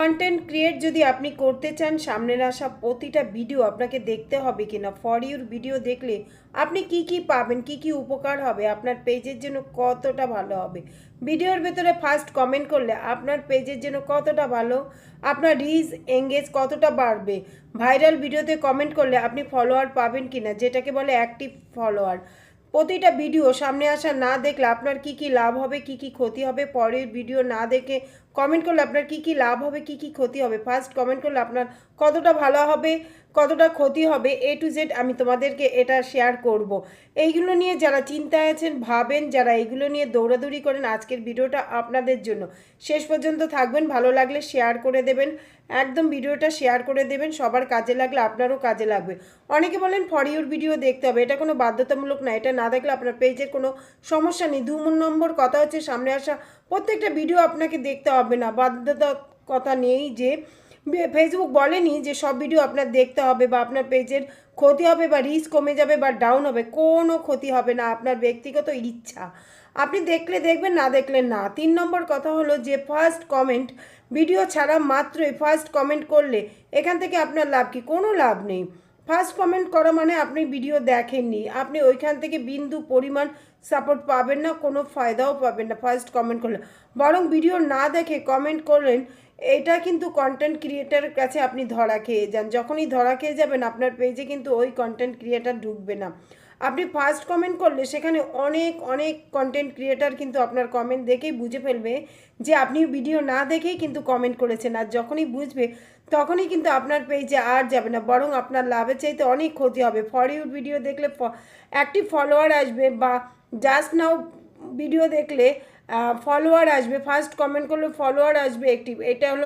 Content create যদি আপনি করতে চান, সামনের আসা প্রতিটা ভিডিও আপনাকে দেখতে হবে কিনা, ফর ইউর ভিডিও দেখলে আপনি কি কি পাবেন, কি কি উপকার হবে, আপনার পেজের জন্য কতটা ভালো হবে, ভিডিওর ভেতরে ফার্স্ট কমেন্ট করলে আপনার পেজের জন্য কতটা ভালো, আপনার রিচ এঙ্গেজ কতটা বাড়বে, ভাইরাল ভিডিওতে কমেন্ট করলে আপনি ফলোয়ার পাবেন কিনা, যেটাকে বলে অ্যাক্টিভ ফলোয়ার। প্রতিটা ভিডিও সামনে আসা না দেখলে আপনার কি কি লাভ হবে, কি কি ক্ষতি হবে, পরের ভিডিও না দেখে কমেন্ট করলে আপনার কি কি লাভ হবে, কি কি ক্ষতি হবে, ফার্স্ট কমেন্ট করলে আপনার কতটা ভালো হবে, কতটা ক্ষতি হবে, টু জেড আমি তোমাদেরকে এটা শেয়ার করব। এইগুলো নিয়ে যারা চিন্তায় আছেন, ভাবেন, যারা এইগুলো নিয়ে দৌড়াদৌড়ি করেন, আজকের ভিডিওটা আপনাদের জন্য। শেষ পর্যন্ত থাকবেন, ভালো লাগলে শেয়ার করে দেবেন, একদম ভিডিওটা শেয়ার করে দেবেন, সবার কাজে লাগলে আপনারও কাজে লাগবে। অনেকে বলেন ফর ইউর ভিডিও দেখতে হবে, এটা কোনো বাধ্যতামূলক না, এটা না দেখলে আপনার পেজের কোনো সমস্যা নেই। 2 নম্বর কথা হচ্ছে সামনে আসা প্রত্যেকটা ভিডিও আপনাকে দেখতে হবে না, বাধ্যতা কথা নেই যে ফেসবুক বলেনি যে সব ভিডিও আপনার দেখতে হবে বা আপনার পেজের ক্ষতি হবে বা রিচ কমে যাবে বা ডাউন হবে, কোনো ক্ষতি হবে না, আপনার ব্যক্তিগত ইচ্ছা, আপনি দেখলে দেখবেন, না দেখলে না। 3 নম্বর কথা হলো যে ফার্স্ট কমেন্ট, ভিডিও ছাড়া মাত্রই ফার্স্ট কমেন্ট করলে এখান থেকে আপনার লাভ কি? কোনো লাভ নেই। ফার্স্ট কমেন্ট করা মানে আপনি ভিডিও দেখেননি, আপনি ওইখান থেকে বিন্দু পরিমাণ সাপোর্ট পাবেন না, কোনো ফায়দাও পাবেন না ফার্স্ট কমেন্ট করলে। বরং ভিডিও না দেখে কমেন্ট করলেন, এটা কিন্তু কন্টেন্ট ক্রিয়েটারের কাছে আপনি ধরা খেয়ে যান। যখনই ধরা খেয়ে যাবেন আপনার পেজে কিন্তু ওই কন্টেন্ট ক্রিয়েটার ঢুকবে না। আপনি ফার্স্ট কমেন্ট করলে সেখানে অনেক অনেক কন্টেন্ট ক্রিয়েটার কিন্তু আপনার কমেন্ট দেখেই বুঝে ফেলবে যে আপনি ভিডিও না দেখেই কিন্তু কমেন্ট করেছেন, আর যখনই বুঝবে তখনই কিন্তু আপনার পেজে আর যাবে না, বরং আপনার লাভের চাইতে অনেক ক্ষতি হবে। ফর ইউর ভিডিও দেখলে অ্যাক্টিভ ফলোয়ার আসবে, বা জাস্ট নাও ভিডিও দেখলে ফলোয়ার আসবে, ফার্স্ট কমেন্ট করলে ফলোয়ার আসবে অ্যাক্টিভ, এটা হলো